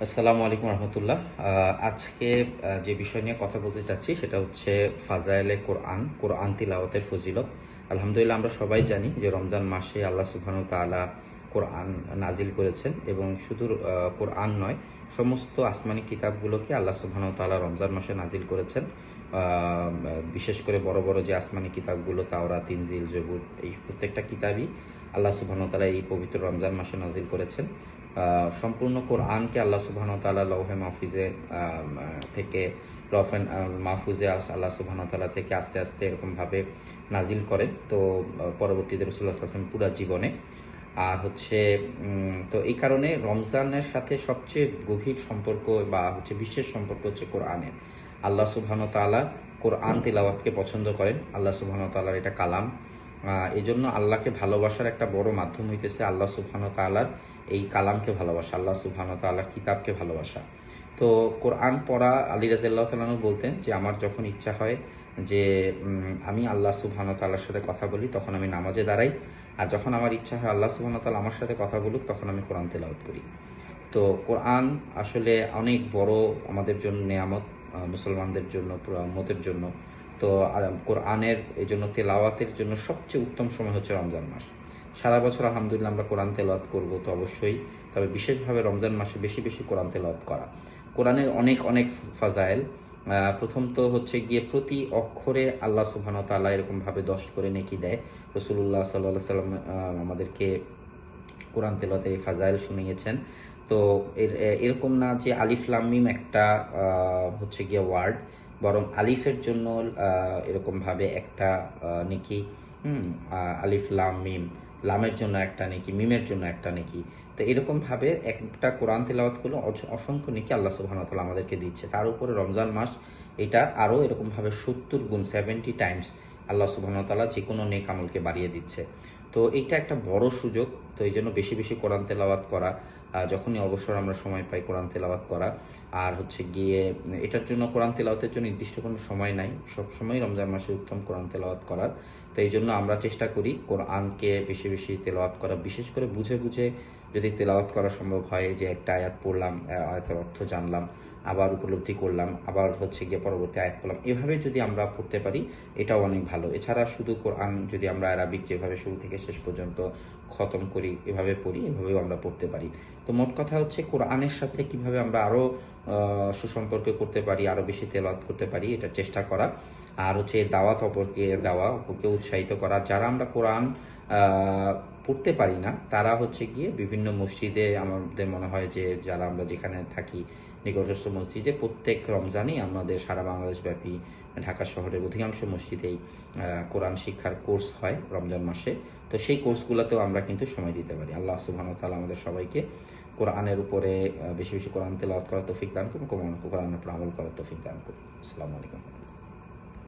আসসালামু আলাইকুম রহমতুল্লাহ। আজকে যে বিষয় নিয়ে কথা বলতে চাচ্ছি সেটা হচ্ছে ফাজায়েলে কোরআন, কোরআন তিলাওয়াতের ফজিলত। আলহামদুলিল্লাহ, আমরা সবাই জানি যে রমজান মাসে আল্লাহ সুবহানাহু ওয়া তাআলা কোরআন নাজিল করেছেন এবং শুধু কোরআন নয়, সমস্ত আসমানি কিতাবগুলোকে আল্লাহ সুবহানাহু ওয়া তাআলা রমজান মাসে নাজিল করেছেন। বিশেষ করে বড় বড় যে আসমানি কিতাবগুলো তাওরাত, ইনজিল, জবুর, এই প্রত্যেকটা কিতাবই আল্লাহ সুবহানাহু ওয়া তাআলা এই পবিত্র রমজান মাসে নাজিল করেছেন। সম্পূর্ণ কোরআনকে আল্লাহ সুবহানাহু ওয়া তাআলা লৌহে মাহফুজে থেকে লৌহে মাহফুজে আল্লাহ সুবহানাহু ওয়া তাআলা থেকে আস্তে আস্তে এরকমভাবে নাজিল করেন। তো পরবর্তীতে রাসূলুল্লাহ সাল্লাল্লাহু আলাইহি ওয়াসাল্লাম পুরা জীবনে আর হচ্ছে তো এই কারণে রমজানের সাথে সবচেয়ে গভীর সম্পর্ক বা হচ্ছে বিশেষ সম্পর্ক হচ্ছে কোরআনের। আল্লাহ সুবহানাহু ওয়া তাআলা কোরআন তিলাওয়াতকে পছন্দ করেন। আল্লাহ সুবহানাহু ওয়া তাআলার এটা কালাম। এই জন্য আল্লাহকে ভালোবাসার একটা বড় মাধ্যম হইতেছে আল্লাহ সুবহানাহু ওয়া তাআলার এই কালামকে ভালোবাসা, আল্লাহ সুবহানাহু ওয়া তাআলার কিতাবকে ভালোবাসা। তো কোরআন পড়া, আলী রাদিয়াল্লাহু তাআলা আনহু বলতেন যে আমার যখন ইচ্ছা হয় যে আমি আল্লাহ সুবহানাহু ওয়া তাআলার সাথে কথা বলি, তখন আমি নামাজে দাঁড়াই। আর যখন আমার ইচ্ছা হয় আল্লাহ সুবহানাহু ওয়া তাআলা আমার সাথে কথা বলুক, তখন আমি কোরআন তেলাওয়াত করি। তো কোরআন আসলে অনেক বড় আমাদের জন্য নেয়ামত, মুসলমানদের জন্য, পুরো উম্মতের জন্য। তো কোরআনের এই জন্য তেলাওয়াতের জন্য সবচেয়ে উত্তম সময় হচ্ছে রমজান মাস। সারা বছর আলহামদুলিল্লাহ আমরা কোরআন তেলাওয়াত করবো তো অবশ্যই, তবে বিশেষভাবে রমজান মাসে বেশি বেশি কোরআন তেলাওয়াত করা। কোরআনের অনেক অনেক ফাজাইল। প্রথম তো হচ্ছে গিয়ে প্রতি অক্ষরে আল্লাহ সুবহানাহু ওয়া তাআলা এরকমভাবে 10 করে নেকি দেয়। রাসূলুল্লাহ সাল্লাল্লাহু আলাইহি সাল্লাম আমাদেরকে কোরআন তেলাওয়াতের এই ফাজাইল শুনিয়েছেন। তো এরকম না যে আলিফ লাম মিম একটা হচ্ছে গিয়ে ওয়ার্ড, বরং আলিফের জন্য এরকমভাবে একটা নেকি, আলিফ লাম মিম, লামের জন্য একটা নেকি, মিমের জন্য একটা নেকি। তো এরকমভাবে একটা কোরআন তেলাওয়াত করলে অসংখ্য নেকি আল্লাহ সুবহানাহু ওয়া তাআলা আমাদেরকে দিচ্ছে। তার উপরে রমজান মাস এটা আরও এরকমভাবে 70 গুণ, 70 টাইমস আল্লাহ সুবহানাহু ওয়া তাআলা যে কোনো নেক আমলকে বাড়িয়ে দিচ্ছে। তো এইটা একটা বড় সুযোগ। তো এই জন্য বেশি বেশি কোরআন তেলাওয়াত করা, যখনই অবসর আমরা সময় পাই কোরআন তেলাওয়াত করা। আর হচ্ছে গিয়ে এটার জন্য, কোরআন তেলাওয়াতের জন্য নির্দিষ্ট কোনো সময় নাই, সব সময় রমজান মাসে উত্তম কোরআন তেলাওয়াত করার। তো এই জন্য আমরা চেষ্টা করি কোরআনকে বেশি বেশি তেলাওয়াত করা, বিশেষ করে বুঝে বুঝে যদি তেলাওয়াত করা সম্ভব হয়, যে একটা আয়াত পড়লাম, আয়াতের অর্থ জানলাম, আবার উপলব্ধি করলাম, আবার হচ্ছে গিয়ে পরবর্তী আয়াত পড়লাম, এভাবে যদি আমরা পড়তে পারি এটাও অনেক ভালো। এছাড়া শুধু কোরআন যদি আমরা আরবিক যেভাবে শুরু থেকে শেষ পর্যন্ত খতম করি, এভাবে পড়ি, এভাবেও আমরা পড়তে পারি। তো মোট কথা হচ্ছে কোরআনের সাথে কিভাবে আমরা আরও সুসম্পর্ক করতে পারি, আরও বেশি তেলাওয়াত করতে পারি, এটা চেষ্টা করা। আর হচ্ছে দাওয়াত অপরকে দেওয়া, অপরকে উৎসাহিত করা। যারা আমরা কোরআন পড়তে পারি না তারা হচ্ছে গিয়ে বিভিন্ন মসজিদে, আমাদের মনে হয় যে যারা আমরা যেখানে থাকি নিকটস্থ মসজিদে প্রত্যেক রমজানই আমাদের সারা বাংলাদেশ ব্যাপী ঢাকা শহরের অধিকাংশ মসজিদেই কোরআন শিক্ষার কোর্স হয় রমজান মাসে। তো সেই কোর্সগুলোতেও আমরা কিন্তু সময় দিতে পারি। আল্লাহ সুবহানাহু ওয়া তাআলা আমাদের সবাইকে কোরআনের উপরে বেশি বেশি কোরআন তেলাওয়াত করার তৌফিক দান করুন, কোরআনের উপর আমল করার তৌফিক দান করুন। আসসালামু আলাইকুম।